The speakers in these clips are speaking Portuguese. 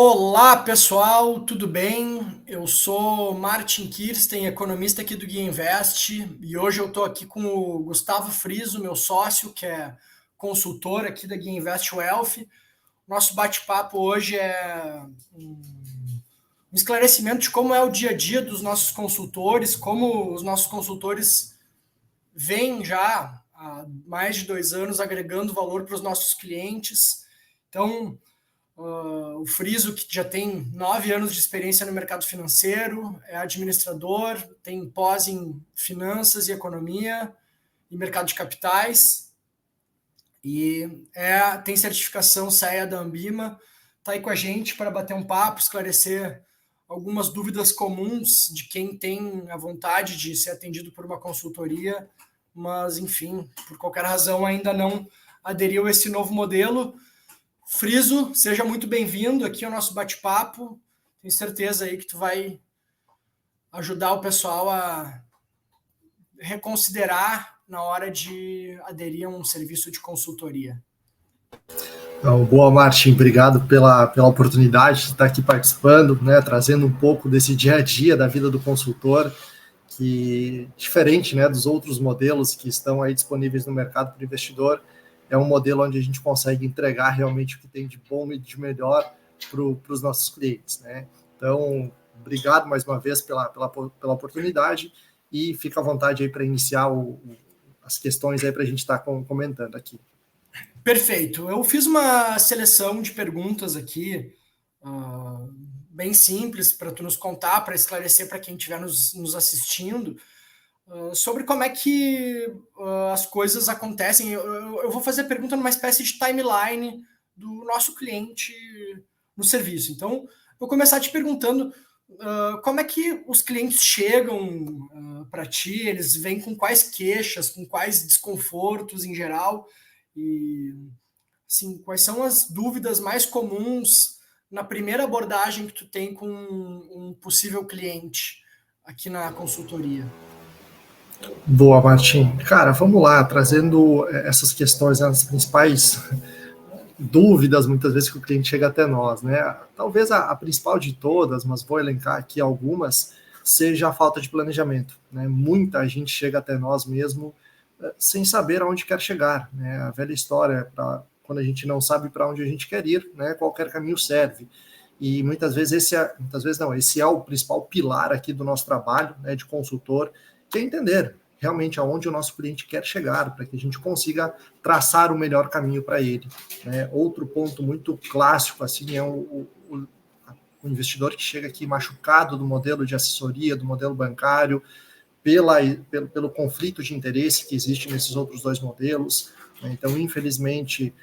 Olá, pessoal, tudo bem? Eu sou Martin Kirsten, economista aqui do Guia Invest, e hoje eu estou aqui com o Gustavo Friso, meu sócio, que é consultor aqui da Guia Invest Wealth. Nosso bate-papo hoje é um esclarecimento de como é o dia a dia dos nossos consultores, como os nossos consultores vêm já há mais de 2 anos agregando valor para os nossos clientes. Então, o Friso, que já tem 9 anos de experiência no mercado financeiro, é administrador, tem pós em finanças e economia e mercado de capitais, e tem certificação CEA da Ambima, está aí com a gente para bater um papo, esclarecer algumas dúvidas comuns de quem tem a vontade de ser atendido por uma consultoria, mas, enfim, por qualquer razão ainda não aderiu a esse novo modelo. Friso, seja muito bem-vindo aqui ao nosso bate-papo. Tenho certeza aí que tu vai ajudar o pessoal a reconsiderar na hora de aderir a um serviço de consultoria. Então, boa, Martin, obrigado pela oportunidade de estar aqui participando, né, trazendo um pouco desse dia a dia da vida do consultor, que diferente, né, dos outros modelos que estão aí disponíveis no mercado para o investidor, é um modelo onde a gente consegue entregar realmente o que tem de bom e de melhor para os nossos clientes, né? Então, obrigado mais uma vez pela oportunidade e fica à vontade aí para iniciar as questões aí para a gente estar comentando aqui. Perfeito. Eu fiz uma seleção de perguntas aqui, bem simples, para tu nos contar, para esclarecer para quem estiver nos assistindo, sobre como é que as coisas acontecem. Eu vou fazer a pergunta numa espécie de timeline do nosso cliente no serviço. Então, vou começar te perguntando como é que os clientes chegam para ti, eles vêm com quais queixas, com quais desconfortos em geral, e assim, quais são as dúvidas mais comuns na primeira abordagem que tu tem com um possível cliente aqui na consultoria? Boa, Martim. Cara, vamos lá, trazendo essas questões, as principais dúvidas, muitas vezes, que o cliente chega até nós, né? Talvez a principal de todas, mas vou elencar aqui algumas, seja a falta de planejamento, né? Muita gente chega até nós mesmo sem saber aonde quer chegar, né? A velha história, quando a gente não sabe para onde a gente quer ir, né? Qualquer caminho serve. E muitas vezes esse é o principal pilar aqui do nosso trabalho, né, de consultor, que é entender realmente aonde o nosso cliente quer chegar, para que a gente consiga traçar o melhor caminho para ele, né? Outro ponto muito clássico assim é o investidor que chega aqui machucado do modelo de assessoria, do modelo bancário, pelo conflito de interesse que existe nesses outros dois modelos, né? Então, infelizmente,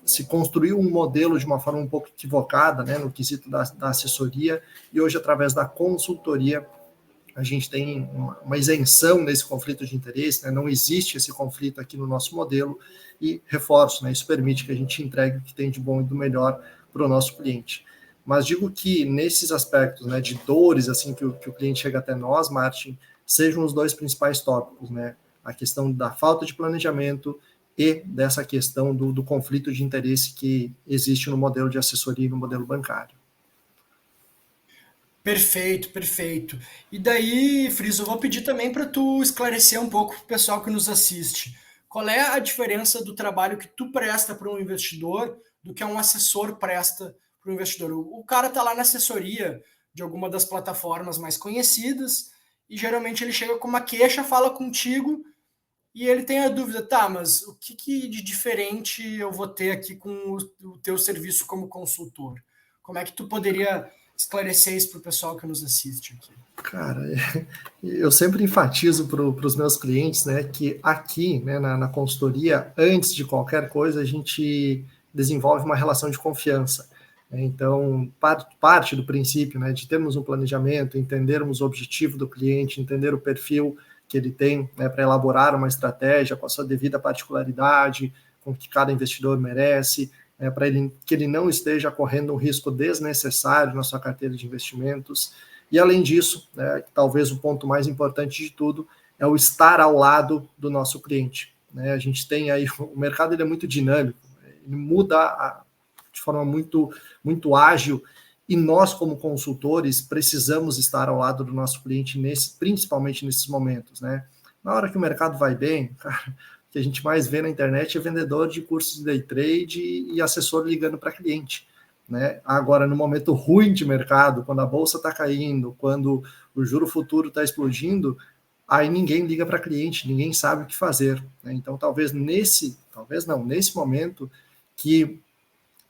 se construiu um modelo de uma forma um pouco equivocada, né, no quesito da assessoria, e hoje, através da consultoria, a gente tem uma isenção nesse conflito de interesse, né? Não existe esse conflito aqui no nosso modelo, e reforço, né, isso permite que a gente entregue o que tem de bom e do melhor para o nosso cliente. Mas digo que nesses aspectos, né, de dores assim que o cliente chega até nós, Martin, sejam os dois principais tópicos, né? A questão da falta de planejamento e dessa questão do conflito de interesse que existe no modelo de assessoria e no modelo bancário. Perfeito, perfeito. E daí, Friso, eu vou pedir também para tu esclarecer um pouco para o pessoal que nos assiste. Qual é a diferença do trabalho que tu presta para um investidor do que um assessor presta para o investidor? O cara está lá na assessoria de alguma das plataformas mais conhecidas e geralmente ele chega com uma queixa, fala contigo e ele tem a dúvida, tá, mas o que de diferente eu vou ter aqui com o teu serviço como consultor? Como é que tu poderia esclarecer isso para o pessoal que nos assiste aqui? Cara, eu sempre enfatizo para os meus clientes, né, que aqui, né, na consultoria, antes de qualquer coisa, a gente desenvolve uma relação de confiança. Então, parte do princípio, né, de termos um planejamento, entendermos o objetivo do cliente, entender o perfil que ele tem, né, para elaborar uma estratégia com a sua devida particularidade, com o que cada investidor merece, para que ele não esteja correndo um risco desnecessário na sua carteira de investimentos. E, além disso, né, talvez o ponto mais importante de tudo é o estar ao lado do nosso cliente, né? A gente tem aí, o mercado ele é muito dinâmico, ele muda de forma muito ágil, e nós, como consultores, precisamos estar ao lado do nosso cliente, principalmente nesses momentos, né? Na hora que o mercado vai bem, cara, o que a gente mais vê na internet é vendedor de cursos de day trade e assessor ligando para cliente, né? Agora, no momento ruim de mercado, quando a bolsa está caindo, quando o juro futuro está explodindo, aí ninguém liga para cliente, ninguém sabe o que fazer, né? Então, nesse momento que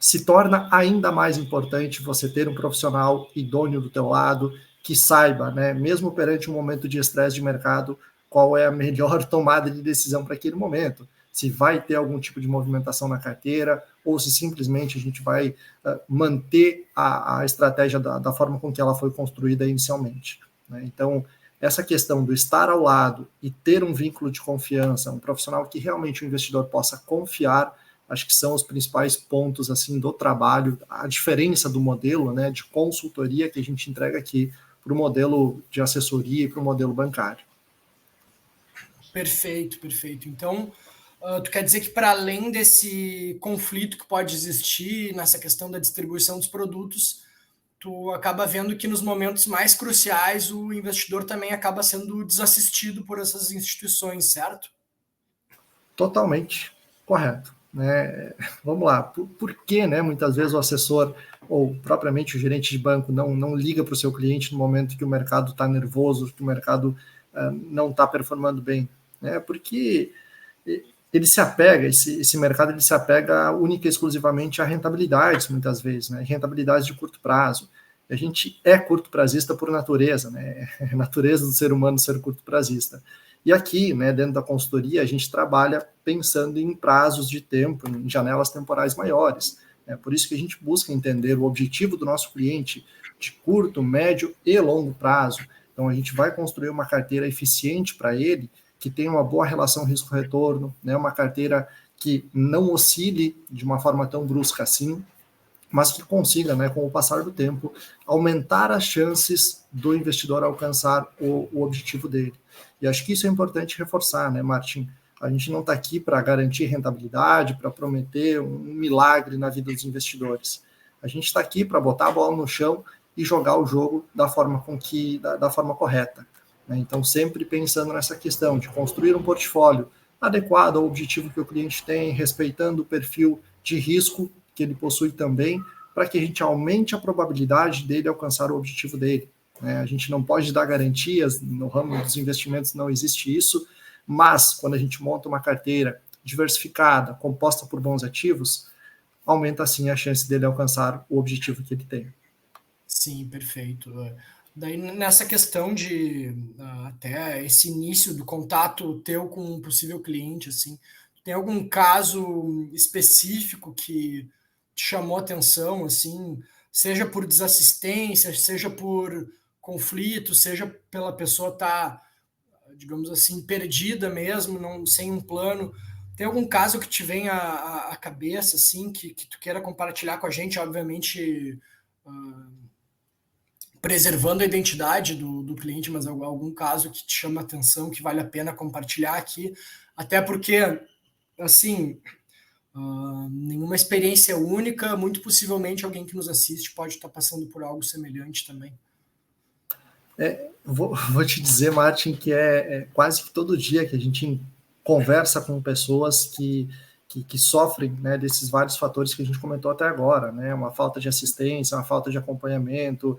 se torna ainda mais importante você ter um profissional idôneo do teu lado, que saiba, né, mesmo perante um momento de estresse de mercado, qual é a melhor tomada de decisão para aquele momento. Se vai ter algum tipo de movimentação na carteira, ou se simplesmente a gente vai manter a estratégia da forma com que ela foi construída inicialmente, né? Então, essa questão do estar ao lado e ter um vínculo de confiança, um profissional que realmente o investidor possa confiar, acho que são os principais pontos assim do trabalho, a diferença do modelo, né, de consultoria que a gente entrega aqui para o modelo de assessoria e para o modelo bancário. Perfeito, perfeito. Então, tu quer dizer que para além desse conflito que pode existir nessa questão da distribuição dos produtos, tu acaba vendo que nos momentos mais cruciais o investidor também acaba sendo desassistido por essas instituições, certo? Totalmente correto, né? Vamos lá, por que, né, muitas vezes o assessor ou propriamente o gerente de banco não liga para o seu cliente no momento que o mercado está nervoso, que o mercado não está performando bem, né? Porque ele se apega, esse mercado ele se apega única e exclusivamente a rentabilidades, muitas vezes, né? Rentabilidades de curto prazo. A gente é curto prazista por natureza, né? É natureza do ser humano ser curto prazista. E aqui, né, dentro da consultoria, a gente trabalha pensando em prazos de tempo, em janelas temporais maiores. É por isso que a gente busca entender o objetivo do nosso cliente de curto, médio e longo prazo. Então, a gente vai construir uma carteira eficiente para ele, que tenha uma boa relação risco-retorno, né, uma carteira que não oscile de uma forma tão brusca assim, mas que consiga, né, com o passar do tempo, aumentar as chances do investidor alcançar o objetivo dele. E acho que isso é importante reforçar, né, Martin? A gente não está aqui para garantir rentabilidade, para prometer um milagre na vida dos investidores. A gente está aqui para botar a bola no chão e jogar o jogo da forma da forma correta, né? Então, sempre pensando nessa questão de construir um portfólio adequado ao objetivo que o cliente tem, respeitando o perfil de risco que ele possui também, para que a gente aumente a probabilidade dele alcançar o objetivo dele, né? A gente não pode dar garantias, no ramo dos investimentos não existe isso, mas quando a gente monta uma carteira diversificada, composta por bons ativos, aumenta assim a chance dele alcançar o objetivo que ele tem. Sim, perfeito. Daí nessa questão de até esse início do contato teu com um possível cliente, assim, tem algum caso específico que te chamou atenção, assim, seja por desassistência, seja por conflito, seja pela pessoa estar, digamos assim, perdida mesmo, não, sem um plano. Tem algum caso que te venha à cabeça, assim, que tu queira compartilhar com a gente, obviamente, preservando a identidade do cliente, mas algum caso que te chama atenção, que vale a pena compartilhar aqui, até porque, assim, nenhuma experiência única, muito possivelmente alguém que nos assiste pode estar passando por algo semelhante também. Vou te dizer, Martin, que é quase que todo dia que a gente conversa com pessoas que sofrem, né, desses vários fatores que a gente comentou até agora, né, uma falta de assistência, uma falta de acompanhamento,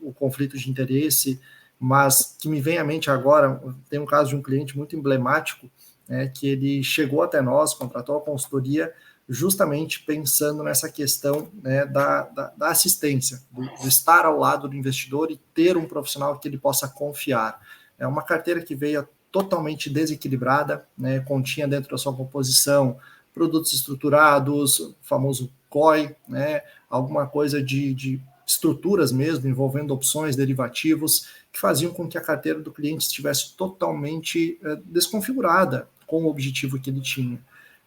o conflito de interesse, mas que me vem à mente agora, tem um caso de um cliente muito emblemático, né, que ele chegou até nós, contratou a consultoria, justamente pensando nessa questão, né, da assistência, do estar ao lado do investidor e ter um profissional que ele possa confiar. É uma carteira que veio totalmente desequilibrada, né, continha dentro da sua composição produtos estruturados, o famoso COI, né, alguma coisa de estruturas mesmo, envolvendo opções, derivativos, que faziam com que a carteira do cliente estivesse totalmente desconfigurada com o objetivo que ele tinha.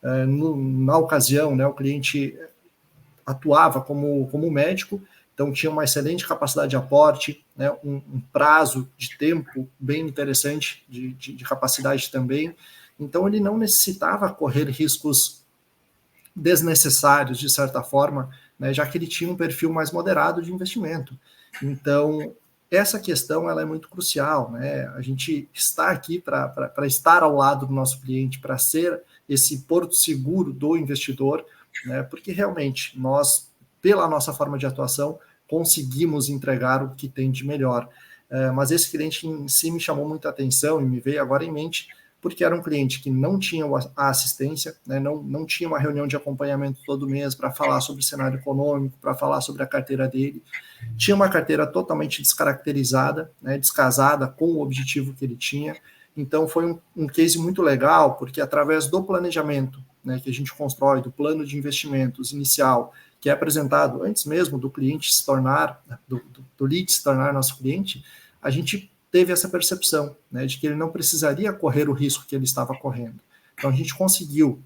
Na ocasião, né, o cliente atuava como médico, então tinha uma excelente capacidade de aporte, né, um prazo de tempo bem interessante de capacidade também, então ele não necessitava correr riscos desnecessários, de certa forma, né, já que ele tinha um perfil mais moderado de investimento. Então, essa questão ela é muito crucial, né? A gente está aqui para estar ao lado do nosso cliente, para ser esse porto seguro do investidor, né? Porque realmente nós, pela nossa forma de atuação, conseguimos entregar o que tem de melhor. Mas esse cliente em si me chamou muita atenção e me veio agora em mente, porque era um cliente que não tinha a assistência, né, não tinha uma reunião de acompanhamento todo mês para falar sobre o cenário econômico, para falar sobre a carteira dele, tinha uma carteira totalmente descaracterizada, né, descasada com o objetivo que ele tinha. Então foi um case muito legal, porque através do planejamento, né, que a gente constrói, do plano de investimentos inicial, que é apresentado antes mesmo do cliente se tornar, do lead se tornar nosso cliente, a gente teve essa percepção, né, de que ele não precisaria correr o risco que ele estava correndo. Então a gente conseguiu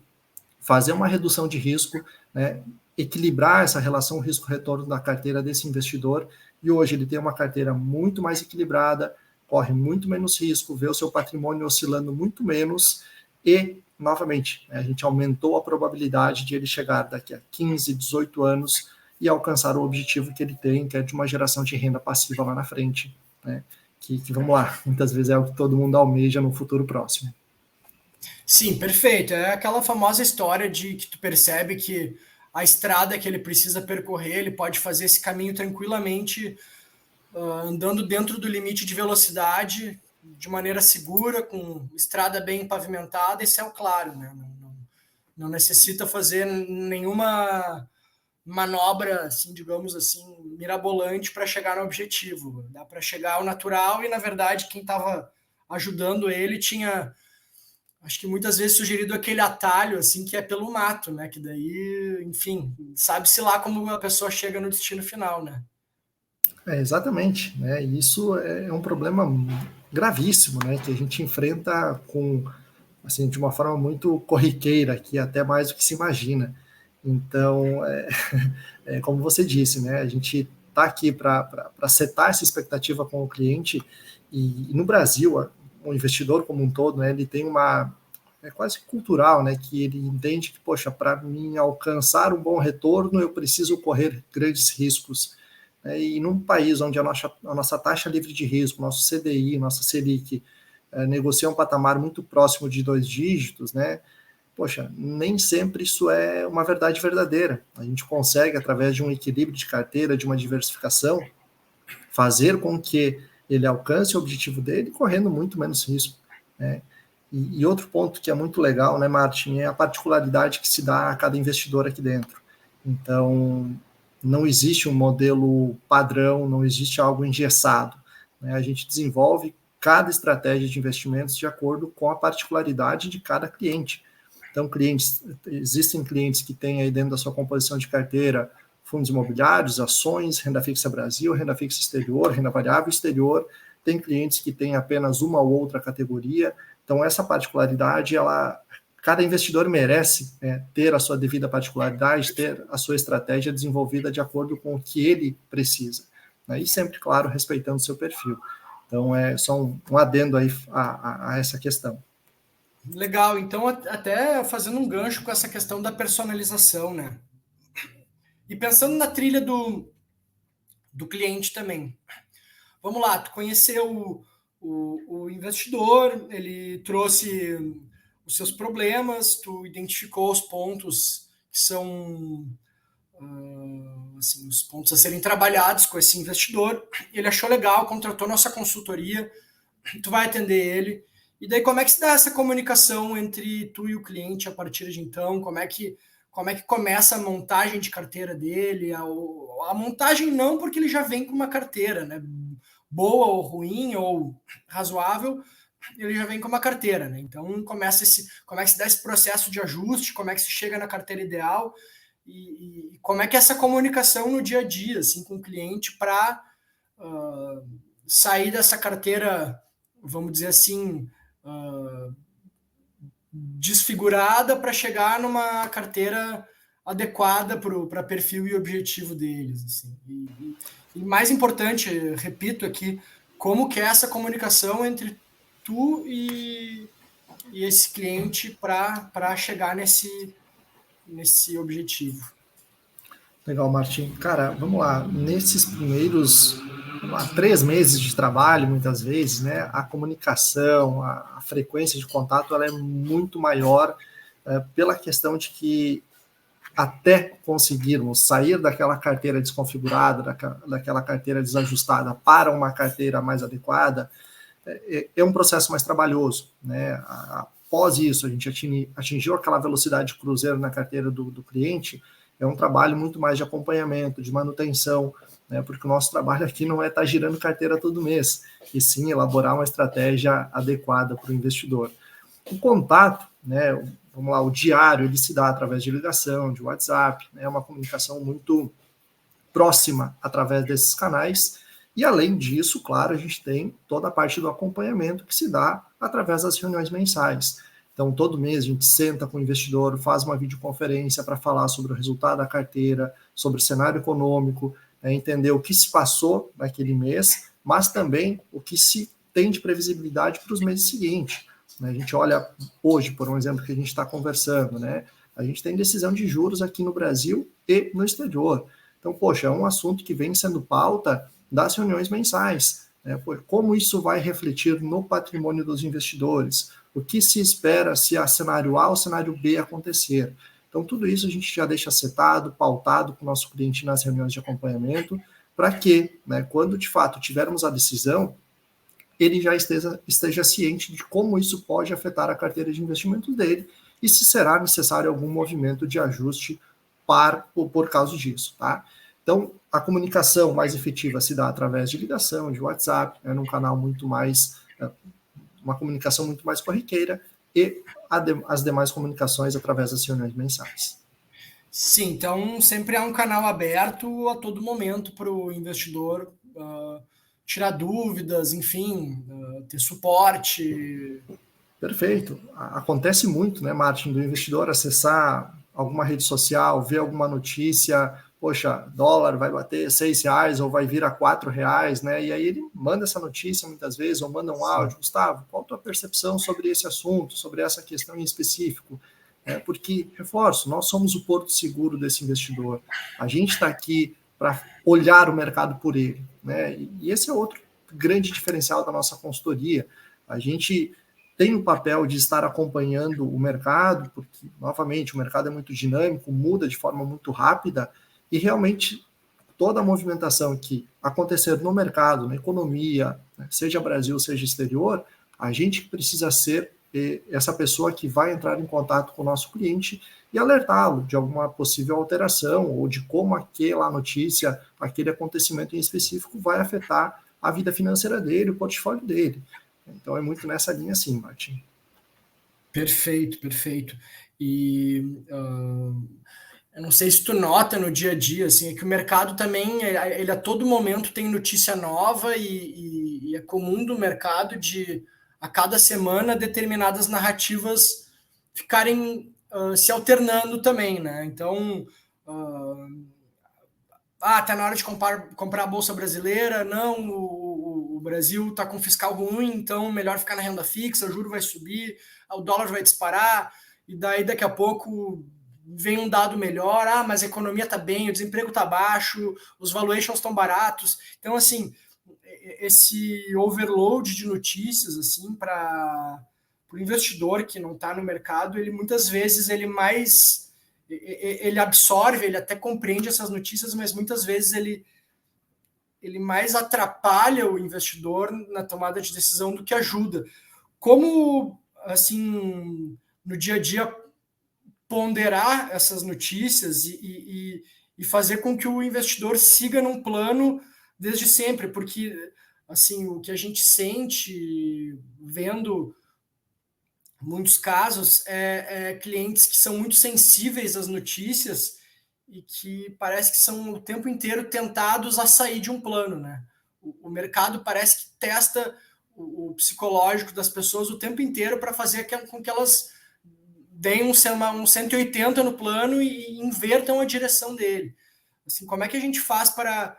fazer uma redução de risco, né, equilibrar essa relação risco-retorno da carteira desse investidor, e hoje ele tem uma carteira muito mais equilibrada, corre muito menos risco, vê o seu patrimônio oscilando muito menos, e, novamente, a gente aumentou a probabilidade de ele chegar daqui a 15, 18 anos e alcançar o objetivo que ele tem, que é de uma geração de renda passiva lá na frente, né? Que vamos lá, muitas vezes é o que todo mundo almeja no futuro próximo. Sim, perfeito. É aquela famosa história de que tu percebe que a estrada que ele precisa percorrer, ele pode fazer esse caminho tranquilamente, andando dentro do limite de velocidade, de maneira segura, com estrada bem pavimentada e céu claro, né? Não necessita fazer nenhuma manobra, assim, digamos assim, mirabolante para chegar no objetivo. Dá para chegar ao natural e, na verdade, quem estava ajudando ele tinha, acho que muitas vezes sugerido aquele atalho, assim, que é pelo mato, né? Que daí, enfim, sabe-se lá como a pessoa chega no destino final, né? Exatamente, né? E isso é um problema gravíssimo, né? Que a gente enfrenta com, assim, de uma forma muito corriqueira, que até mais do que se imagina. Então, como você disse, né? A gente está aqui para setar essa expectativa com o cliente, e no Brasil, o investidor como um todo, né? Ele tem uma é quase cultural, né? Que ele entende que, poxa, para mim alcançar um bom retorno, eu preciso correr grandes riscos. E num país onde a nossa taxa livre de risco, nosso CDI, nossa Selic, negocia um patamar muito próximo de 2 dígitos, né? Poxa, nem sempre isso é uma verdade verdadeira. A gente consegue, através de um equilíbrio de carteira, de uma diversificação, fazer com que ele alcance o objetivo dele correndo muito menos risco, né? E outro ponto que é muito legal, né, Martin, é a particularidade que se dá a cada investidor aqui dentro. Então, não existe um modelo padrão, não existe algo engessado, né? A gente desenvolve cada estratégia de investimentos de acordo com a particularidade de cada cliente. Então, existem clientes que têm aí dentro da sua composição de carteira fundos imobiliários, ações, renda fixa Brasil, renda fixa exterior, renda variável exterior. Tem clientes que têm apenas uma ou outra categoria. Então, essa particularidade, cada investidor merece, né, ter a sua devida particularidade, ter a sua estratégia desenvolvida de acordo com o que ele precisa, né, e sempre, claro, respeitando o seu perfil. Então, é só um adendo aí a essa questão. Legal, então até fazendo um gancho com essa questão da personalização, né? E pensando na trilha do cliente também. Vamos lá, tu conheceu o investidor, ele trouxe os seus problemas, tu identificou os pontos que são assim, os pontos a serem trabalhados com esse investidor, ele achou legal, contratou nossa consultoria, tu vai atender ele, e daí como é que se dá essa comunicação entre tu e o cliente a partir de então? Como é que começa a montagem de carteira dele? A montagem não, porque ele já vem com uma carteira, né? Boa ou ruim ou razoável, ele já vem com uma carteira, né? Então como é que se dá esse processo de ajuste, como é que se chega na carteira ideal e como é que é essa comunicação no dia a dia, assim, com o cliente para sair dessa carteira, vamos dizer assim, desfigurada para chegar numa carteira adequada para perfil e objetivo deles. Assim. E mais importante, repito aqui, como que é essa comunicação entre tu e esse cliente para chegar nesse objetivo. Legal, Martim. Cara, vamos lá. Nesses primeiros, vamos lá, 3 meses de trabalho, muitas vezes, né, a comunicação, a frequência de contato, ela é muito maior pela questão de que até conseguirmos sair daquela carteira desconfigurada, daquela carteira desajustada para uma carteira mais adequada, é um processo mais trabalhoso, né? Após isso, a gente atingiu aquela velocidade de cruzeiro na carteira do cliente, é um trabalho muito mais de acompanhamento, de manutenção, né? Porque o nosso trabalho aqui não é estar girando carteira todo mês, e sim elaborar uma estratégia adequada para o investidor. O contato, né, vamos lá, o diário, ele se dá através de ligação, de WhatsApp, né, uma comunicação muito próxima através desses canais. E além disso, claro, a gente tem toda a parte do acompanhamento que se dá através das reuniões mensais. Então, todo mês a gente senta com o investidor, faz uma videoconferência para falar sobre o resultado da carteira, sobre o cenário econômico, entender o que se passou naquele mês, mas também o que se tem de previsibilidade para os meses seguintes. A gente olha hoje, por um exemplo que a gente está conversando, né? A gente tem decisão de juros aqui no Brasil e no exterior. Então, poxa, é um assunto que vem sendo pauta das reuniões mensais. Né? Como isso vai refletir no patrimônio dos investidores? O que se espera se a cenário A ou cenário B acontecer? Então, tudo isso a gente já deixa setado, pautado com o nosso cliente nas reuniões de acompanhamento, para que, né, quando de fato tivermos a decisão, ele já esteja ciente de como isso pode afetar a carteira de investimentos dele e se será necessário algum movimento de ajuste por causa disso, tá? Então, a comunicação mais efetiva se dá através de ligação, de WhatsApp, num canal muito mais, uma comunicação muito mais corriqueira, e as demais comunicações através das reuniões mensais. Sim, então sempre há um canal aberto a todo momento para o investidor tirar dúvidas, enfim, ter suporte. Perfeito. Acontece muito, né, Martin, do investidor acessar alguma rede social, ver alguma notícia, poxa, dólar vai bater R$ 6 ou vai vir a R$ 4, né? E aí ele manda essa notícia muitas vezes, ou manda um áudio, Gustavo, qual a tua percepção sobre esse assunto, sobre essa questão em específico? Porque, reforço, nós somos o porto seguro desse investidor. A gente está aqui para olhar o mercado por ele, né? E esse é outro grande diferencial da nossa consultoria. A gente tem o papel de estar acompanhando o mercado, porque, novamente, o mercado é muito dinâmico, muda de forma muito rápida, e realmente toda a movimentação que acontecer no mercado, na economia, né, seja Brasil, seja exterior, a gente precisa ser essa pessoa que vai entrar em contato com o nosso cliente e alertá-lo de alguma possível alteração ou de como aquela notícia, aquele acontecimento em específico vai afetar a vida financeira dele, o portfólio dele. Então é muito nessa linha assim, Martin. Perfeito, perfeito. E eu não sei se tu nota no dia a dia, assim, é que o mercado também, ele a todo momento tem notícia nova e é comum do mercado de, a cada semana, determinadas narrativas ficarem se alternando também, né? Então, tá na hora de comprar a Bolsa Brasileira, não, o Brasil está com fiscal ruim, então melhor ficar na renda fixa, o juro vai subir, o dólar vai disparar, e daí daqui a pouco vem um dado melhor, mas a economia está bem, o desemprego está baixo, os valuations estão baratos. Então, assim, esse overload de notícias, assim, para o investidor que não está no mercado, ele muitas vezes ele absorve, ele até compreende essas notícias, mas muitas vezes ele mais atrapalha o investidor na tomada de decisão do que ajuda. Como, assim, no dia a dia, ponderar essas notícias e fazer com que o investidor siga num plano desde sempre, porque, assim, o que a gente sente vendo muitos casos é clientes que são muito sensíveis às notícias e que parece que são o tempo inteiro tentados a sair de um plano, né? O mercado parece que testa o psicológico das pessoas o tempo inteiro para fazer com que elas deem um 180 no plano e invertam a direção dele. Assim, como é que a gente faz para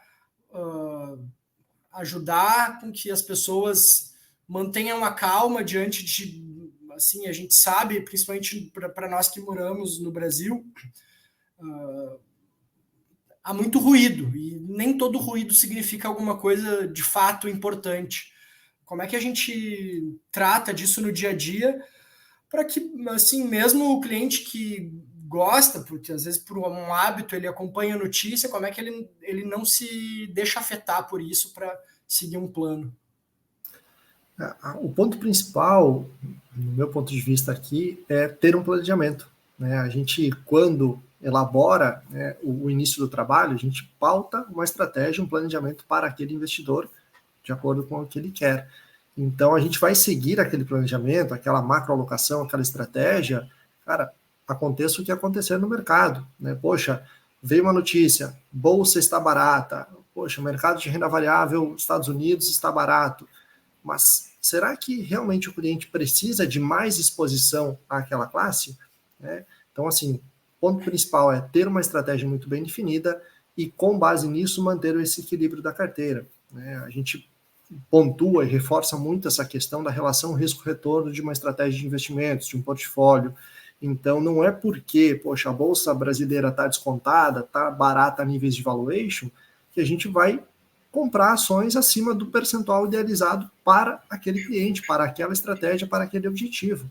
ajudar com que as pessoas mantenham a calma diante de, assim, a gente sabe, principalmente para nós que moramos no Brasil, há muito ruído, e nem todo ruído significa alguma coisa de fato importante. Como é que a gente trata disso no dia a dia para que, assim, mesmo o cliente que gosta, porque às vezes por um hábito ele acompanha a notícia, como é que ele não se deixa afetar por isso para seguir um plano? O ponto principal, no meu ponto de vista aqui, é ter um planejamento, né? A gente, quando elabora, né, o início do trabalho, a gente pauta uma estratégia, um planejamento para aquele investidor, de acordo com o que ele quer. Então, a gente vai seguir aquele planejamento, aquela macroalocação, aquela estratégia, cara, aconteça o que acontecer no mercado, né? Poxa, veio uma notícia, bolsa está barata, poxa, mercado de renda variável, Estados Unidos está barato, mas será que realmente o cliente precisa de mais exposição àquela classe? Né? Então, assim, o ponto principal é ter uma estratégia muito bem definida e, com base nisso, manter esse equilíbrio da carteira. Né? A gente pontua e reforça muito essa questão da relação risco-retorno de uma estratégia de investimentos, de um portfólio. Então, não é porque, poxa, a bolsa brasileira está descontada, está barata a níveis de valuation, que a gente vai comprar ações acima do percentual idealizado para aquele cliente, para aquela estratégia, para aquele objetivo.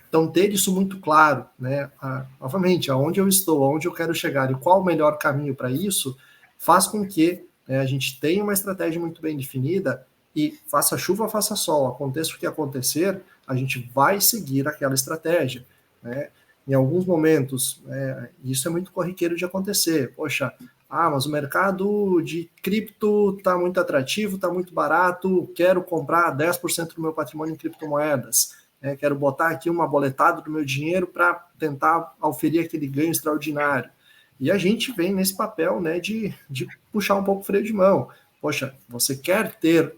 Então, ter isso muito claro, né? Novamente, aonde eu estou, aonde eu quero chegar e qual o melhor caminho para isso, faz com que, né, a gente tenha uma estratégia muito bem definida e faça chuva, faça sol, aconteça o que acontecer, a gente vai seguir aquela estratégia, né? Em alguns momentos, isso é muito corriqueiro de acontecer. Poxa, mas o mercado de cripto está muito atrativo, está muito barato, quero comprar 10% do meu patrimônio em criptomoedas. Quero botar aqui uma boletada do meu dinheiro para tentar auferir aquele ganho extraordinário. E a gente vem nesse papel, né, de puxar um pouco o freio de mão. Poxa, você quer ter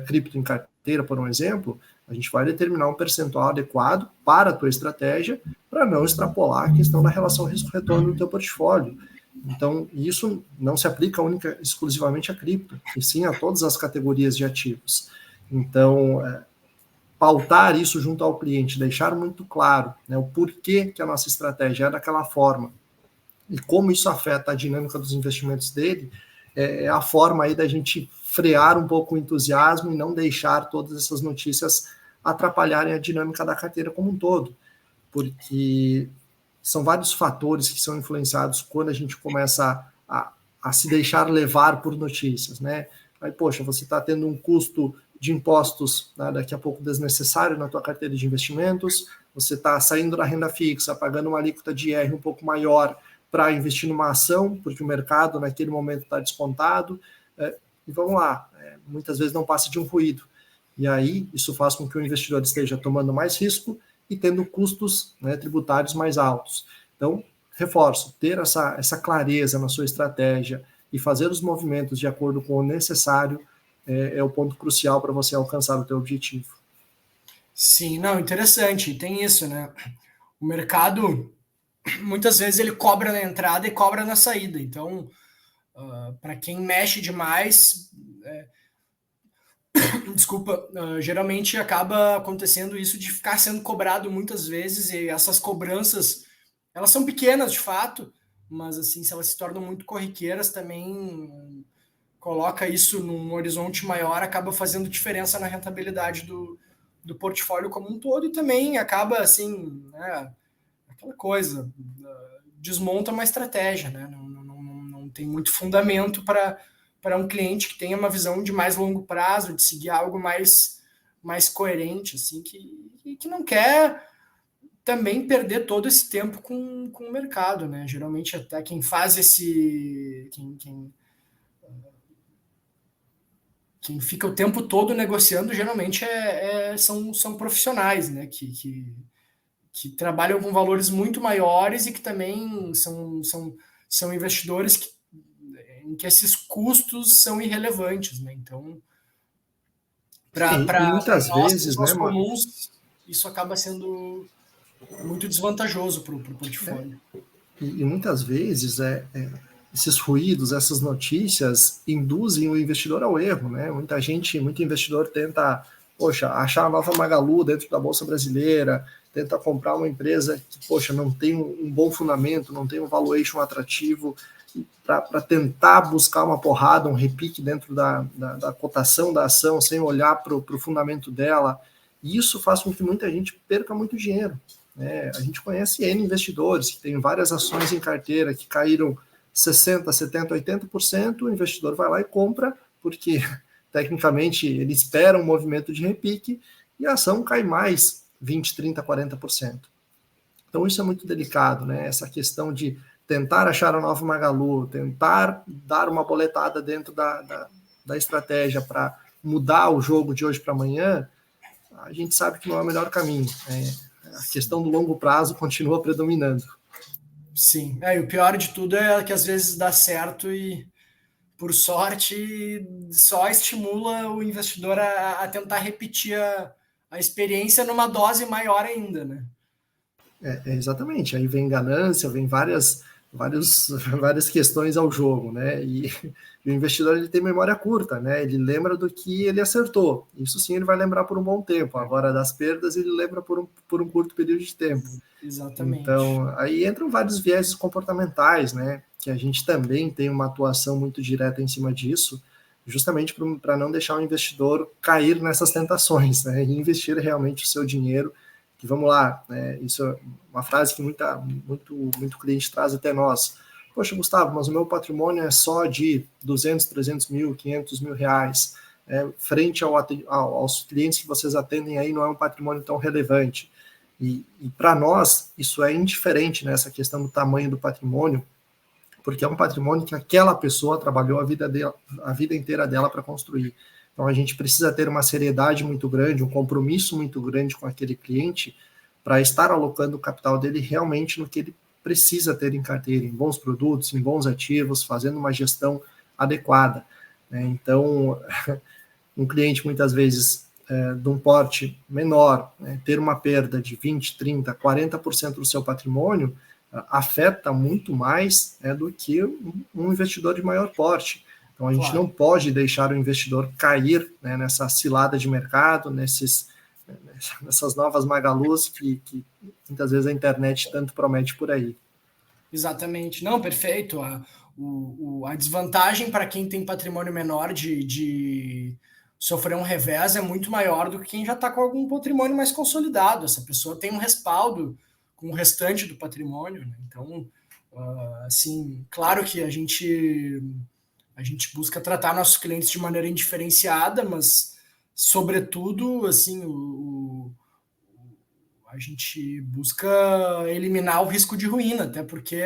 cripto em carteira, por um exemplo, a gente vai determinar um percentual adequado para a tua estratégia para não extrapolar a questão da relação risco-retorno do teu portfólio. Então, isso não se aplica exclusivamente a cripto, e sim a todas as categorias de ativos. Então, pautar isso junto ao cliente, deixar muito claro, né, o porquê que a nossa estratégia é daquela forma e como isso afeta a dinâmica dos investimentos dele, é a forma aí da gente frear um pouco o entusiasmo e não deixar todas essas notícias atrapalharem a dinâmica da carteira como um todo, porque são vários fatores que são influenciados quando a gente começa a se deixar levar por notícias, né? Aí, poxa, você está tendo um custo de impostos, né, daqui a pouco desnecessário na tua carteira de investimentos, você está saindo da renda fixa, pagando uma alíquota de IR um pouco maior para investir numa ação, porque o mercado naquele momento está descontado, e vamos lá, muitas vezes não passa de um ruído. E aí, isso faz com que o investidor esteja tomando mais risco e tendo custos, né, tributários mais altos. Então, reforço, ter essa clareza na sua estratégia e fazer os movimentos de acordo com o necessário é o ponto crucial para você alcançar o teu objetivo. Sim, não, interessante, tem isso, né? O mercado, muitas vezes, ele cobra na entrada e cobra na saída. Então, para quem mexe demais, desculpa, geralmente acaba acontecendo isso de ficar sendo cobrado muitas vezes, e essas cobranças, elas são pequenas de fato, mas assim, se elas se tornam muito corriqueiras também, coloca isso num horizonte maior, acaba fazendo diferença na rentabilidade do portfólio como um todo, e também acaba assim, né, aquela coisa, desmonta uma estratégia, né? Não tem muito fundamento para um cliente que tenha uma visão de mais longo prazo, de seguir algo mais coerente, assim, que não quer também perder todo esse tempo com o mercado, né? Geralmente até quem faz quem fica o tempo todo negociando, geralmente são profissionais, né? Que trabalham com valores muito maiores e que também são investidores em que esses custos são irrelevantes, né? Então, E para muitas nós, vezes, pessoas né, Marcos? comuns, isso acaba sendo muito desvantajoso para o portfólio. E muitas vezes esses ruídos, essas notícias induzem o investidor ao erro, né? Muito investidor tenta, poxa, achar a nova Magalu dentro da Bolsa Brasileira, tenta comprar uma empresa que, poxa, não tem um bom fundamento, não tem um valuation atrativo, para tentar buscar uma porrada, um repique dentro da cotação da ação, sem olhar para o fundamento dela. E isso faz com que muita gente perca muito dinheiro. Né? A gente conhece N investidores que têm várias ações em carteira que caíram 60%, 70%, 80%, o investidor vai lá e compra, porque tecnicamente ele espera um movimento de repique e a ação cai mais 20%, 30%, 40%. Então isso é muito delicado, né? Essa questão de tentar achar a nova Magalu, tentar dar uma boletada dentro da estratégia para mudar o jogo de hoje para amanhã, a gente sabe que não é o melhor caminho. Né? A questão do longo prazo continua predominando. Sim, e o pior de tudo é que às vezes dá certo e, por sorte, só estimula o investidor a tentar repetir a experiência numa dose maior ainda, né? Exatamente, aí vem ganância, vem várias questões ao jogo, né? E o investidor ele tem memória curta, né? Ele lembra do que ele acertou. Isso sim ele vai lembrar por um bom tempo. Agora das perdas ele lembra por um curto período de tempo. Exatamente. Então aí entram vários viéses comportamentais, né? Que a gente também tem uma atuação muito direta em cima disso, justamente para não deixar o investidor cair nessas tentações, né? E investir realmente o seu dinheiro. Que vamos lá, né? Isso é uma frase que muito cliente traz até nós. Poxa, Gustavo, mas o meu patrimônio é só de 200, 300 mil, 500 mil reais. Frente aos clientes que vocês atendem aí, não é um patrimônio tão relevante. E para nós, isso é indiferente nessa questão do tamanho do patrimônio, porque é um patrimônio que aquela pessoa trabalhou a vida inteira dela para construir. Então, a gente precisa ter uma seriedade muito grande, um compromisso muito grande com aquele cliente para estar alocando o capital dele realmente no que ele precisa ter em carteira, em bons produtos, em bons ativos, fazendo uma gestão adequada. Né? Então, um cliente, muitas vezes, de um porte menor, né, ter uma perda de 20%, 30%, 40% do seu patrimônio, afeta muito mais do que um investidor de maior porte. Então, a gente não pode deixar o investidor cair, né, nessa cilada de mercado, nessas novas Magalus que muitas vezes a internet tanto promete por aí. Exatamente. Não, perfeito. A desvantagem para quem tem patrimônio menor de sofrer um revés é muito maior do que quem já está com algum patrimônio mais consolidado. Essa pessoa tem um respaldo com o restante do patrimônio. Né? Então, assim, claro que a gente busca tratar nossos clientes de maneira indiferenciada, mas, sobretudo, assim, a gente busca eliminar o risco de ruína, até porque,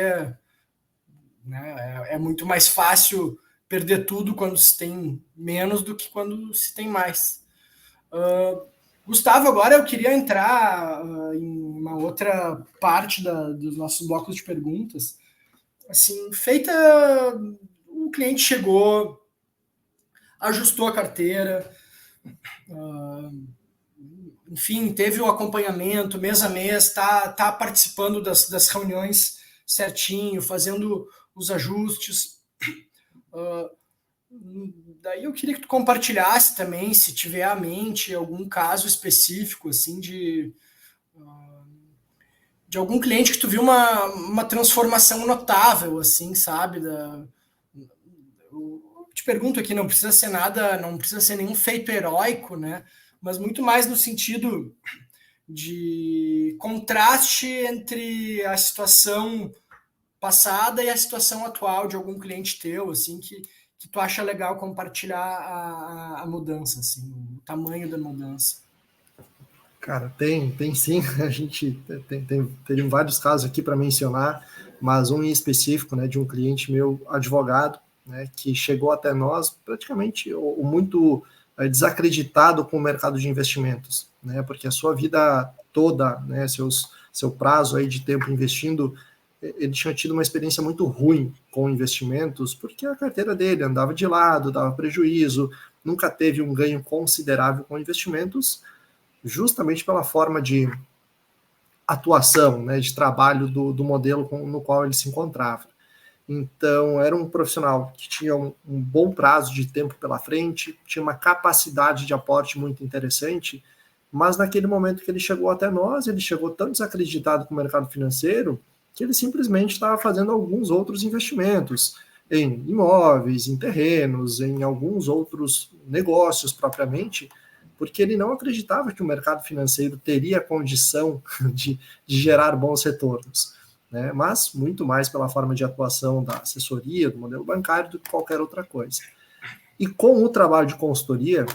né, é muito mais fácil perder tudo quando se tem menos do que quando se tem mais. Gustavo, agora eu queria entrar em uma outra parte dos nossos blocos de perguntas. Assim, feita, o cliente chegou, ajustou a carteira, enfim, teve o acompanhamento mês a mês, tá participando das reuniões certinho, fazendo os ajustes. Daí eu queria que tu compartilhasse também, se tiver à mente, algum caso específico, assim, de algum cliente que tu viu uma transformação notável, assim, sabe? Eu te pergunto aqui, não precisa ser nada, não precisa ser nenhum feito heróico, né? Mas muito mais no sentido de contraste entre a situação passada e a situação atual de algum cliente teu, assim, que tu acha legal compartilhar a mudança, assim, o tamanho da mudança. Cara, tem sim, a gente tem vários casos aqui para mencionar, mas um em específico, né, de um cliente meu, advogado, né, que chegou até nós praticamente muito desacreditado com o mercado de investimentos, né, porque a sua vida toda, né, seu prazo aí de tempo investindo, ele tinha tido uma experiência muito ruim com investimentos, porque a carteira dele andava de lado, dava prejuízo, nunca teve um ganho considerável com investimentos, justamente pela forma de atuação, né, de trabalho do modelo no qual ele se encontrava. Então, era um profissional que tinha um bom prazo de tempo pela frente, tinha uma capacidade de aporte muito interessante, mas naquele momento que ele chegou até nós, ele chegou tão desacreditado com o mercado financeiro que ele simplesmente estava fazendo alguns outros investimentos em imóveis, em terrenos, em alguns outros negócios propriamente, porque ele não acreditava que o mercado financeiro teria condição de gerar bons retornos, né? Mas muito mais pela forma de atuação da assessoria, do modelo bancário, do que qualquer outra coisa. E com o trabalho de consultoria,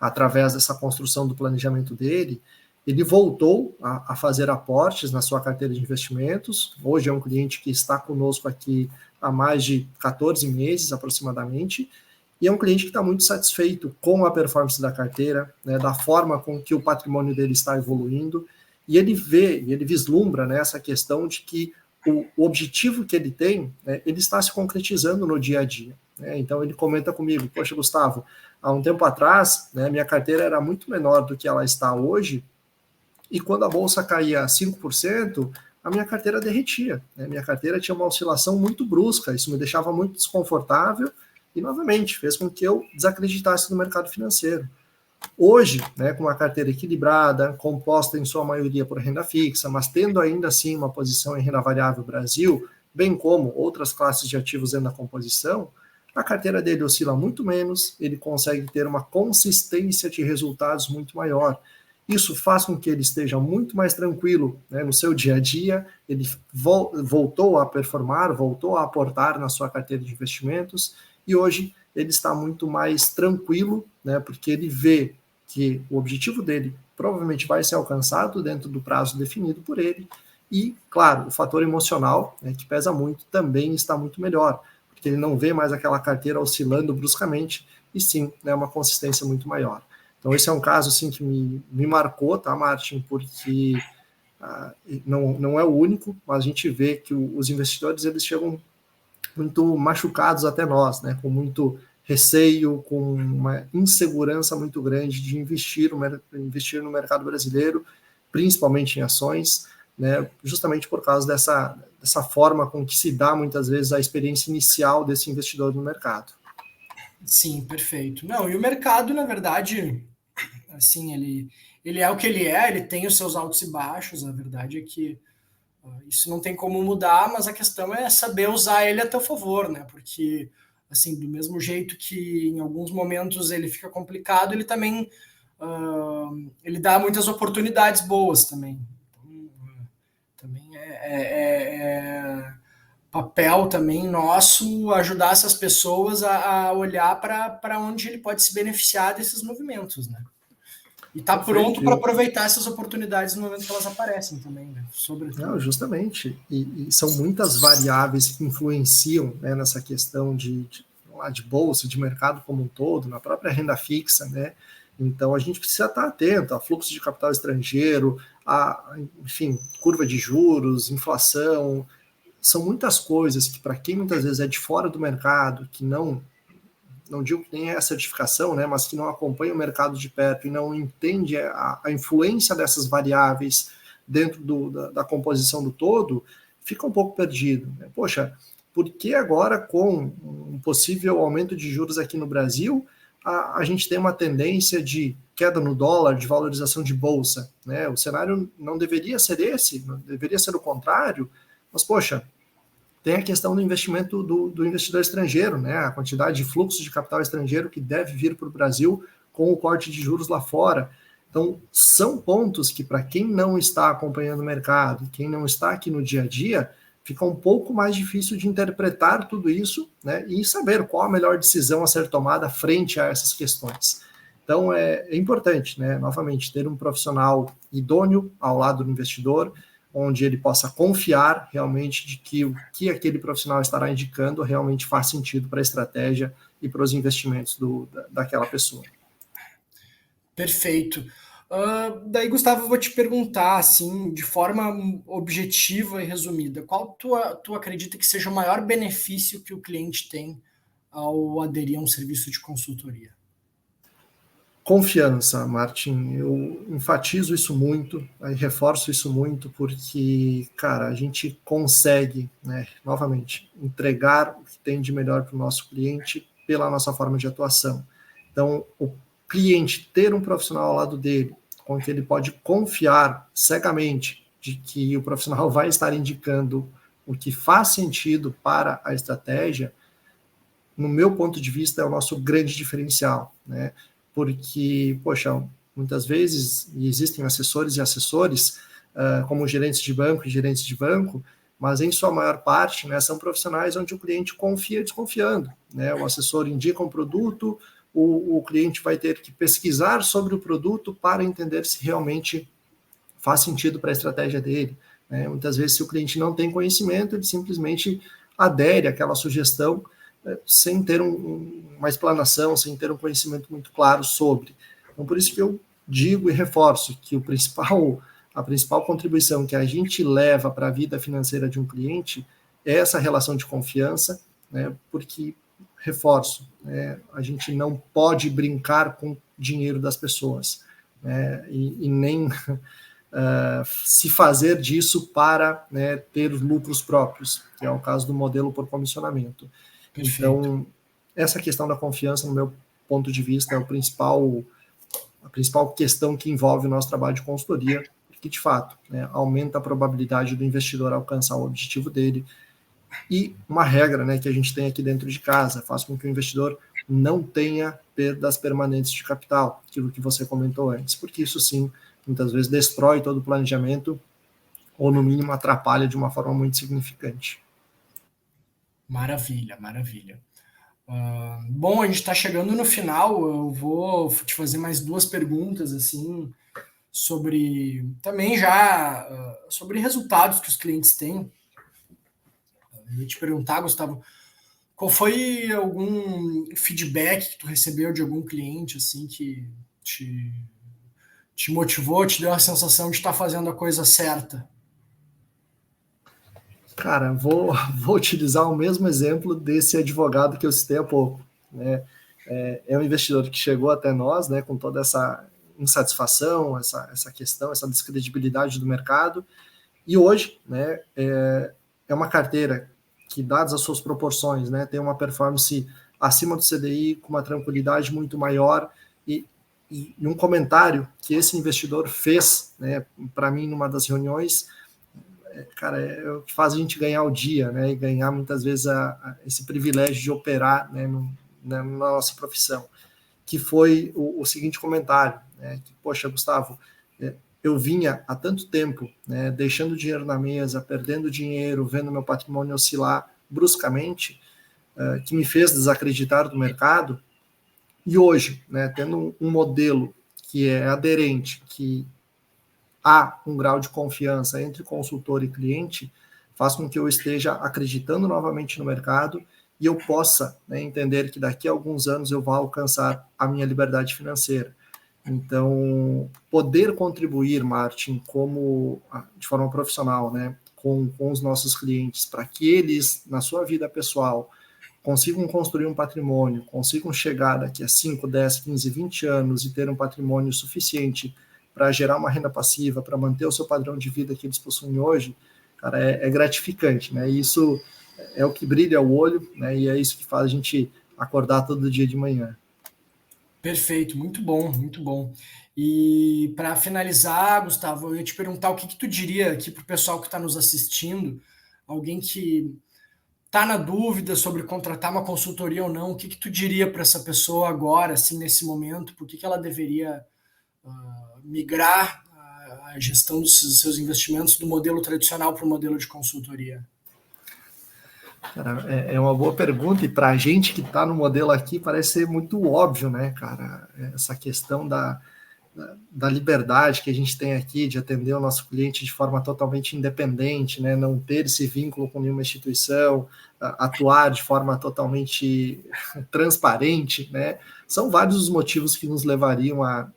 através dessa construção do planejamento dele, ele voltou a fazer aportes na sua carteira de investimentos. Hoje é um cliente que está conosco aqui há mais de 14 meses aproximadamente, e é um cliente que está muito satisfeito com a performance da carteira, né, da forma com que o patrimônio dele está evoluindo, e ele vê, ele vislumbra, né, essa questão de que o objetivo que ele tem, né, ele está se concretizando no dia a dia. Né? Então ele comenta comigo, poxa, Gustavo, há um tempo atrás, né, minha carteira era muito menor do que ela está hoje, e quando a bolsa caía 5%, a minha carteira derretia. Né? Minha carteira tinha uma oscilação muito brusca, isso me deixava muito desconfortável e, novamente, fez com que eu desacreditasse no mercado financeiro. Hoje, né, com uma carteira equilibrada, composta em sua maioria por renda fixa, mas tendo ainda assim uma posição em renda variável Brasil, bem como outras classes de ativos dentro da composição, a carteira dele oscila muito menos, ele consegue ter uma consistência de resultados muito maior. Isso faz com que ele esteja muito mais tranquilo, né, no seu dia a dia, ele voltou a performar, voltou a aportar na sua carteira de investimentos, e hoje ele está muito mais tranquilo, né, porque ele vê que o objetivo dele provavelmente vai ser alcançado dentro do prazo definido por ele, e, claro, o fator emocional, né, que pesa muito, também está muito melhor, porque ele não vê mais aquela carteira oscilando bruscamente, e sim, né, uma consistência muito maior. Então, esse é um caso assim, que me marcou, tá, Martin? Porque não é o único, mas a gente vê que os investidores eles chegam muito machucados até nós, né? Com muito receio, com uma insegurança muito grande de investir no mercado brasileiro, principalmente em ações, né? Justamente por causa dessa forma com que se dá muitas vezes a experiência inicial desse investidor no mercado. Sim, perfeito. Não, e o mercado, na verdade, assim, ele é o que ele tem os seus altos e baixos, a verdade é que isso não tem como mudar, mas a questão é saber usar ele a teu favor, né? Porque, assim, do mesmo jeito que em alguns momentos ele fica complicado, ele também ele dá muitas oportunidades boas também. Então, também é papel também nosso ajudar essas pessoas a olhar para onde ele pode se beneficiar desses movimentos, né? E tá pronto para aproveitar essas oportunidades no momento que elas aparecem também, né? Sobretudo. Não, justamente. E são muitas variáveis que influenciam, né, nessa questão de bolsa, de mercado como um todo, na própria renda fixa, né? Então a gente precisa estar atento a fluxo de capital estrangeiro, enfim, curva de juros, inflação. São muitas coisas que, para quem muitas vezes é de fora do mercado, que não digo que nem é a certificação, né, mas que não acompanha o mercado de perto e não entende a influência dessas variáveis dentro da composição do todo, fica um pouco perdido. Né? Poxa, por que agora, com um possível aumento de juros aqui no Brasil, a gente tem uma tendência de queda no dólar, de valorização de bolsa? Né? O cenário não deveria ser esse, não deveria ser o contrário, mas, poxa, tem a questão do investimento do investidor estrangeiro, né? A quantidade de fluxo de capital estrangeiro que deve vir para o Brasil com o corte de juros lá fora. Então, são pontos que, para quem não está acompanhando o mercado, quem não está aqui no dia a dia, fica um pouco mais difícil de interpretar tudo isso, né? E saber qual a melhor decisão a ser tomada frente a essas questões. Então, é importante, né? Novamente, ter um profissional idôneo ao lado do investidor, onde ele possa confiar realmente de que o que aquele profissional estará indicando realmente faz sentido para a estratégia e para os investimentos daquela pessoa. Perfeito. Daí, Gustavo, eu vou te perguntar, assim, de forma objetiva e resumida, qual tu acredita que seja o maior benefício que o cliente tem ao aderir a um serviço de consultoria? Confiança, Martin, eu enfatizo isso muito, aí reforço isso muito, porque, cara, a gente consegue, né, novamente, entregar o que tem de melhor para o nosso cliente pela nossa forma de atuação. Então, o cliente ter um profissional ao lado dele, com que ele pode confiar cegamente, de que o profissional vai estar indicando o que faz sentido para a estratégia, no meu ponto de vista, é o nosso grande diferencial, né? Porque, poxa, muitas vezes existem assessores e assessores, como gerentes de banco e gerentes de banco, mas em sua maior parte, né, são profissionais onde o cliente confia desconfiando, né? O assessor indica um produto, o cliente vai ter que pesquisar sobre o produto para entender se realmente faz sentido para a estratégia dele, né? Muitas vezes, se o cliente não tem conhecimento, ele simplesmente adere àquela sugestão sem ter uma explanação, sem ter um conhecimento muito claro sobre. Então, por isso que eu digo e reforço que a principal contribuição que a gente leva para a vida financeira de um cliente é essa relação de confiança, né? Porque, reforço, né, a gente não pode brincar com o dinheiro das pessoas, né, e nem se fazer disso para, né, ter lucros próprios, que é o caso do modelo por comissionamento. Perfeito. Então, essa questão da confiança, no meu ponto de vista, é a principal questão que envolve o nosso trabalho de consultoria, que, de fato, né, aumenta a probabilidade do investidor alcançar o objetivo dele. E uma regra, né, que a gente tem aqui dentro de casa, faz com que o investidor não tenha perdas permanentes de capital, aquilo que você comentou antes, porque isso sim, muitas vezes destrói todo o planejamento ou, no mínimo, atrapalha de uma forma muito significante. Maravilha, maravilha. Bom, a gente está chegando no final. Eu vou te fazer mais duas perguntas assim sobre também já sobre resultados que os clientes têm. Eu ia te perguntar, Gustavo, qual foi algum feedback que tu recebeu de algum cliente assim que te, te motivou, te deu a sensação de estar fazendo a coisa certa? Cara, vou utilizar o mesmo exemplo desse advogado que eu citei há pouco, né? É um investidor que chegou até nós, né, com toda essa insatisfação, essa questão, essa descredibilidade do mercado, e hoje, né, é uma carteira que, dadas as suas proporções, né, tem uma performance acima do CDI, com uma tranquilidade muito maior, e, e um comentário que esse investidor fez, né, para mim, numa das reuniões, cara, é o que faz a gente ganhar o dia, né, e ganhar muitas vezes esse privilégio de operar, né, na nossa profissão, que foi o seguinte comentário, né, que, poxa, Gustavo, eu vinha há tanto tempo, né, deixando dinheiro na mesa, perdendo dinheiro, vendo meu patrimônio oscilar bruscamente, que me fez desacreditar do mercado, e hoje, né, tendo um modelo que é aderente, que há um grau de confiança entre consultor e cliente, faz com que eu esteja acreditando novamente no mercado e eu possa, né, entender que daqui a alguns anos eu vou alcançar a minha liberdade financeira. Então, poder contribuir, Martin, como de forma profissional, né, com os nossos clientes, para que eles, na sua vida pessoal, consigam construir um patrimônio, consigam chegar daqui a 5, 10, 15, 20 anos e ter um patrimônio suficiente para gerar uma renda passiva, para manter o seu padrão de vida que eles possuem hoje, cara, é gratificante, né? E isso é o que brilha o olho, né? E é isso que faz a gente acordar todo dia de manhã. Perfeito, muito bom, muito bom. E para finalizar, Gustavo, eu ia te perguntar o que que tu diria aqui para o pessoal que está nos assistindo, alguém que está na dúvida sobre contratar uma consultoria ou não, o que que tu diria para essa pessoa agora, assim, nesse momento, por que que ela deveria migrar a gestão dos seus investimentos do modelo tradicional para o modelo de consultoria? Cara, é uma boa pergunta, e para a gente que está no modelo aqui parece ser muito óbvio, né, cara? Essa questão da liberdade que a gente tem aqui de atender o nosso cliente de forma totalmente independente, né? Não ter esse vínculo com nenhuma instituição, atuar de forma totalmente transparente, né? São vários os motivos que nos levariam a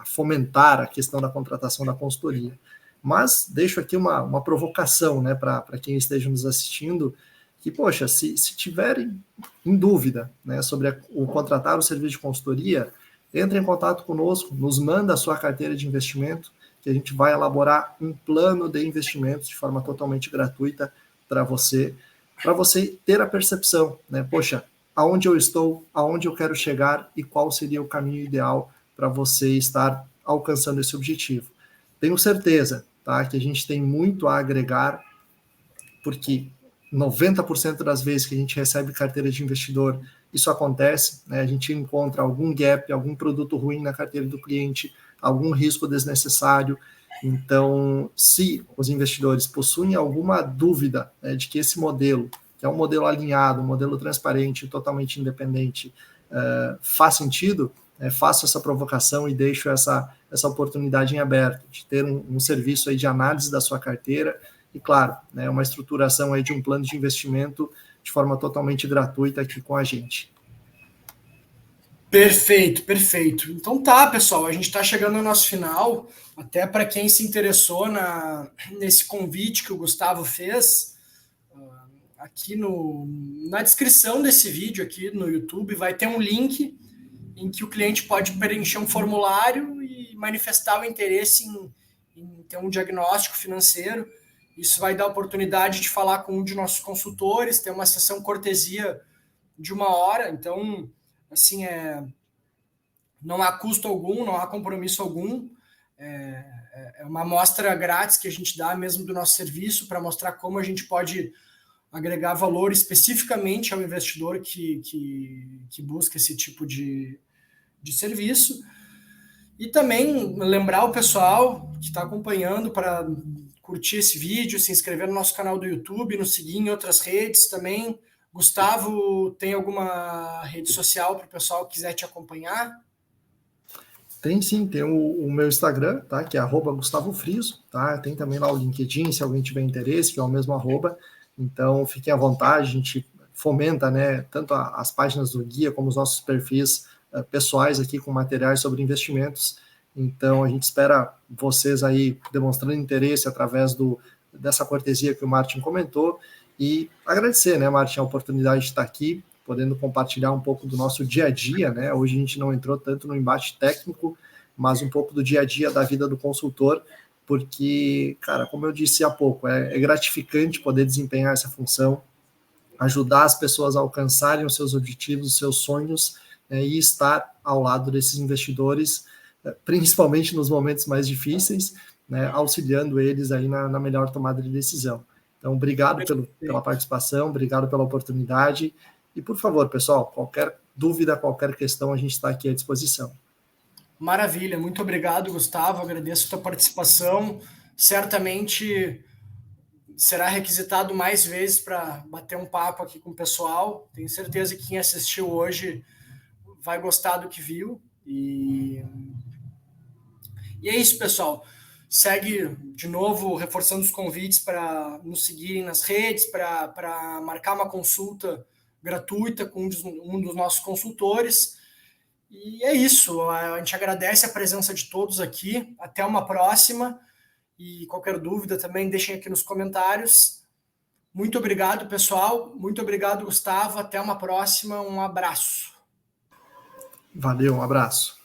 fomentar a questão da contratação da consultoria. Mas deixo aqui uma provocação, né, para quem esteja nos assistindo, que, poxa, se tiverem em dúvida, né, sobre o contratar o serviço de consultoria, entre em contato conosco, nos manda a sua carteira de investimento, que a gente vai elaborar um plano de investimentos de forma totalmente gratuita para você ter a percepção, né, poxa, aonde eu estou, aonde eu quero chegar e qual seria o caminho ideal para você estar alcançando esse objetivo. Tenho certeza, tá? Que a gente tem muito a agregar, porque 90% das vezes que a gente recebe carteira de investidor, isso acontece, né? A gente encontra algum gap, algum produto ruim na carteira do cliente, algum risco desnecessário. Então, se os investidores possuem alguma dúvida, né, de que esse modelo, que é um modelo alinhado, um modelo transparente, totalmente independente, faz sentido, faço essa provocação e deixo essa oportunidade em aberto, de ter um serviço aí de análise da sua carteira e, claro, né, uma estruturação aí de um plano de investimento de forma totalmente gratuita aqui com a gente. Perfeito, perfeito. Então tá, pessoal, a gente está chegando ao nosso final. Até para quem se interessou nesse convite que o Gustavo fez, aqui na descrição desse vídeo aqui no YouTube vai ter um link em que o cliente pode preencher um formulário e manifestar o interesse em ter um diagnóstico financeiro. Isso vai dar a oportunidade de falar com um de nossos consultores, ter uma sessão cortesia de 1 hora. Então, assim, não há custo algum, não há compromisso algum. É uma amostra grátis que a gente dá mesmo do nosso serviço para mostrar como a gente pode agregar valor especificamente ao investidor que busca esse tipo de serviço. E também lembrar o pessoal que está acompanhando para curtir esse vídeo, se inscrever no nosso canal do YouTube, nos seguir em outras redes também. Gustavo, tem alguma rede social para o pessoal que quiser te acompanhar? Tem sim, tem o meu Instagram, tá? Que é @GustavoFriso, tá? Tem também lá o LinkedIn, se alguém tiver interesse, que é o mesmo @. Então, fiquem à vontade, a gente fomenta, né, tanto as páginas do guia como os nossos perfis pessoais aqui com materiais sobre investimentos. Então, a gente espera vocês aí demonstrando interesse através dessa cortesia que o Martin comentou e agradecer, né, Martin, a oportunidade de estar aqui, podendo compartilhar um pouco do nosso dia a dia, né? Hoje a gente não entrou tanto no embate técnico, mas um pouco do dia a dia da vida do consultor, porque, cara, como eu disse há pouco, é gratificante poder desempenhar essa função, ajudar as pessoas a alcançarem os seus objetivos, os seus sonhos, né, e estar ao lado desses investidores, principalmente nos momentos mais difíceis, né, auxiliando eles aí na melhor tomada de decisão. Então, obrigado pela participação, obrigado pela oportunidade. E, por favor, pessoal, qualquer dúvida, qualquer questão, a gente está aqui à disposição. Maravilha, muito obrigado, Gustavo. Agradeço a tua participação. Certamente será requisitado mais vezes para bater um papo aqui com o pessoal. Tenho certeza que quem assistiu hoje vai gostar do que viu. E é isso, pessoal. Segue de novo, reforçando os convites para nos seguirem nas redes, para marcar uma consulta gratuita com um dos nossos consultores. E é isso. A gente agradece a presença de todos aqui. Até uma próxima. E qualquer dúvida também deixem aqui nos comentários. Muito obrigado, pessoal. Muito obrigado, Gustavo. Até uma próxima. Um abraço. Valeu, um abraço.